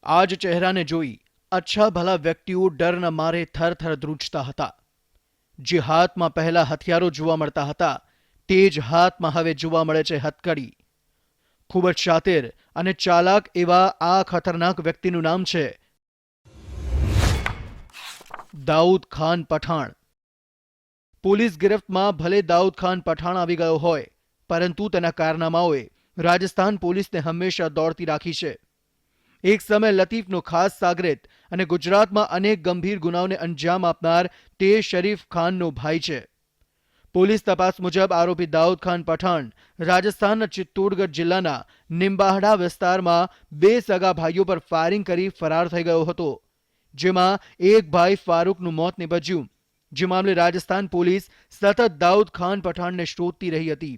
આ જ ચહેરાને જોઈ અચ્છા ભલા વ્યક્તિઓ ડરના મારે થરથર ધ્રુજતા હતા. જે હાથમાં પહેલા હથિયારો જોવા મળતા હતા તે જ હાથમાં હવે જોવા મળે છે હથકડી. ખૂબ જ શાતિર અને ચાલાક એવા આ ખતરનાક વ્યક્તિનું નામ છે દાઉદ ખાન પઠાણ. પોલીસ ગિરફ્તમાં ભલે દાઉદ ખાન પઠાણ આવી ગયો હોય, પરંતુ તેના કારનામાઓએ રાજસ્થાન પોલીસને હંમેશા દોડતી રાખી છે. એક સમય લતીફનો ખાસ સાગરિત અને ગુજરાતમાં અનેક ગંભીર ગુનાઓને અંજામ આપનાર તે શરીફ ખાનનો ભાઈ છે. પોલીસ તપાસ મુજબ આરોપી દાઉદ ખાન પઠાણ રાજસ્થાનના ચિત્તોડગઢ જિલ્લાના નિંબાહડા વિસ્તારમાં 2 સગા ભાઈઓ પર ફાયરિંગ કરી ફરાર થઈ ગયો હતો, જેમાં એક ભાઈ ફારૂકનું મોત નીપજ્યું. જે મામલે રાજસ્થાન પોલીસ સતત દાઉદ ખાન પઠાણને શોધતી રહી હતી.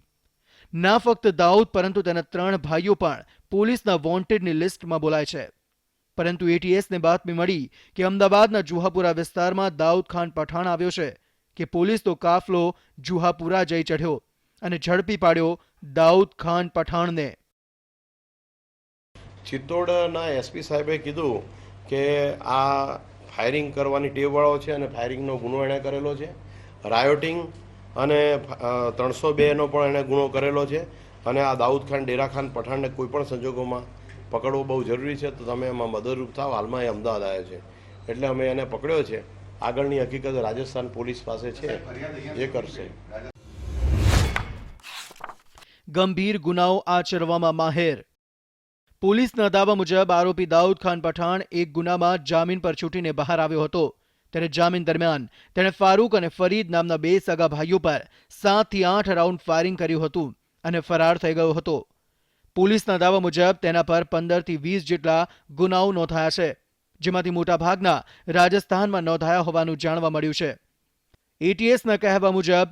ના ફક્ત દાઉદ પરંતુ તેના 3 ભાઈઓ પણ પોલીસના વોન્ટેડની લિસ્ટમાં બોલાય છે. પરંતુ એટીએસને બાતમી મળી કે અમદાવાદના જુહાપુરા વિસ્તારમાં દાઉદ ખાન પઠાણ આવ્યો છે કે પોલીસનો કાફલો જુહાપુરા જઈ ચઢ્યો અને ઝડપી પાડ્યો દાઉદ ખાન પઠાણને. ચિત્તોડના એસપી સાહેબે કીધું કે આ ફાયરિંગ કરવાની ટેવવાળો છે અને ફાયરિંગનો ગુનો એણે કરેલો છે. રાયોટિંગ અને 302નો પણ એણે ગુનો કરેલો છે. અને આ દાઉદ ખાન ડેરા ખાન પઠાણને કોઈ પણ સંજોગોમાં પકડવો બહુ જરૂરી છે, તો તમે એમાં મદદરૂપ થાવ. હાલમાં એ અમદાવાદ આવ્યો છે એટલે અમે એને પકડ્યો છે. આગળની હકીકત રાજસ્થાન પોલીસ પાસે છે, એ કરશે. ગંભીર ગુનાઓ આચરવામાં માહેર. પોલીસના દાવા મુજબ આરોપી દાઉદ ખાન પઠાણ એક ગુનામાં જામીન પર છૂટીને બહાર આવ્યો હતો. ત્યારે જામીન દરમિયાન તેણે ફારૂક અને ફરીદ નામના 2 સગા ભાઈઓ પર 7 થી 8 રાઉન્ડ ફાયરિંગ કર્યું હતું અને ફરાર થઈ ગયો હતો. પોલીસના દાવા મુજબ તેના પર 15 થી 20 જેટલા ગુનાઓ નોંધાયા છે, જેમાંથી મોટાભાગના રાજસ્થાનમાં નોંધાયા હોવાનું જાણવા મળ્યું છે. એટીએસના કહેવા મુજબ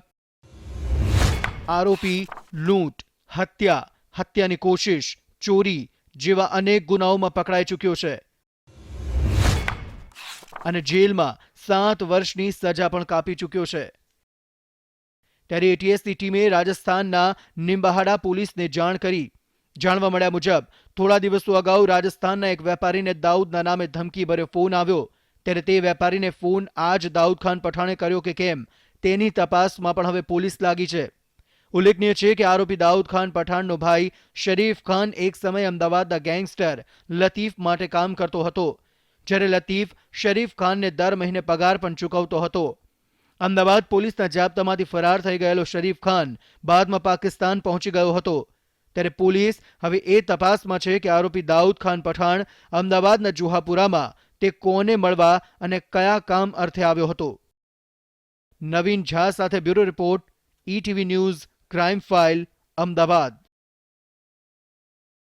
આરોપી લૂંટ, હત્યા, હત્યાની કોશિશ, ચોરી જેવા અનેક ગુનાઓમાં પકડાઈ ચૂક્યો છે અને જેલમાં 7 વર્ષની સજા પણ કાપી ચૂક્યો છે. ત્યારે એટીએસની ટીમે રાજસ્થાનના નિંબાહડા પોલીસને જાણ કરી. જાણવા મળ્યા મુજબ થોડા દિવસો અગાઉ રાજસ્થાનના એક વેપારીને દાઉદના નામે ધમકીભર્યો ફોન આવ્યો. ત્યારે તે વેપારીને ફોન આજ દાઉદ ખાન પઠાણે કર્યો કે કેમ તેની તપાસમાં પણ હવે પોલીસ લાગી છે. ઉલ્લેખનીય છે કે આરોપી દાઉદ ખાન પઠાણનો ભાઈ શરીફ ખાન એક સમયે અમદાવાદના ગેંગસ્ટર લતીફ માટે કામ કરતો હતો, જ્યારે લતીફ શરીફ ખાનને દર મહિને પગાર પણ ચૂકવતો હતો. અમદાવાદ પોલીસના જાપ્તામાંથી ફરાર થઈ ગયેલો શરીફ ખાન બાદમાં પાકિસ્તાન પહોંચી ગયો હતો. ત્યારે પોલીસ હવે એ તપાસમાં છે કે આરોપી દાઉદ ખાન પઠાણ અમદાવાદના જુહાપુરામાં તે કોને મળવા અને કયા કામ અર્થે આવ્યો હતો. નવીન ઝા સાથે bureau report, ETV news, crime file, Ahmedabad.